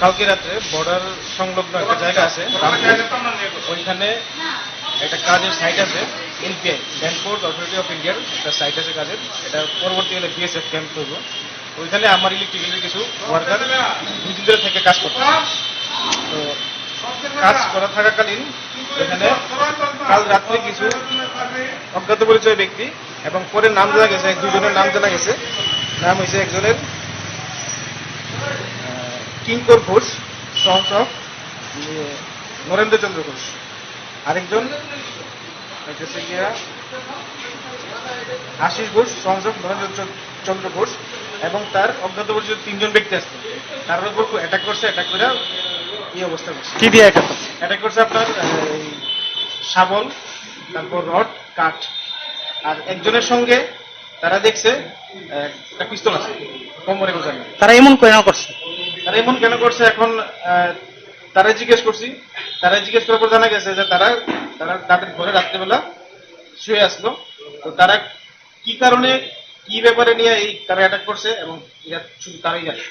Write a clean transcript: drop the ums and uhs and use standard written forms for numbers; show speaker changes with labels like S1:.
S1: কালকে রাত্রে বর্ডার সংলগ্ন একটা জায়গা আছে, ওইখানে একটা কাজের সাইট আছে, NPI land force authority of ইন্ডিয়ার একটা সাইট আছে কাজের, এটা পরবর্তীকালে বিএসএফ ক্যাম্প করবো। ওইখানে আমার ইলেকট্রিক্যালের কিছু ওয়ার্কার দুদিন ধরে থেকে কাজ করতে, তো কাজ করা থাকাকালীন এখানে কাল রাত্রে কিছু অজ্ঞাত পরিচয় ব্যক্তি এবং পরে নাম জানা গেছে, দুজনের নাম জানা গেছে। নাম হয়েছে একজনের কিঙ্কর ঘোষ, সন্স অফ নরেন্দ্র চন্দ্র ঘোষ, আরেকজন হচ্ছে গিয়া আশিস ঘোষ, সন্স অফ নরেন্দ্র চন্দ্র ঘোষ, এবং তার অজ্ঞাত পরিচয় তিনজন ব্যক্তি আসছে। তার উপর অ্যাটাক করছে, অ্যাটাক করে এই অবস্থা করছে।
S2: কি দিয়ে অ্যাটাক করছে?
S1: অ্যাটাক করছে আপনার শাবল, তারপর রড, কাঠ। আর একজনের সঙ্গে তারা দেখছে একটা পিস্তল আছে কোমরে গোছানো।
S2: তারা এমন কেন করছে?
S1: তারা এমন কেন করছে এখন তারা জিজ্ঞেস করছি। তারা জিজ্ঞেস করার পর জানা গেছে যে তারা তাদের ঘরে রাত্রেবেলা শুয়ে আসলো, তো তারা কি কারণে কি ব্যাপারে নিয়ে এই তারা অ্যাটাক করছে এবং এটা শুধু তারাই জানে।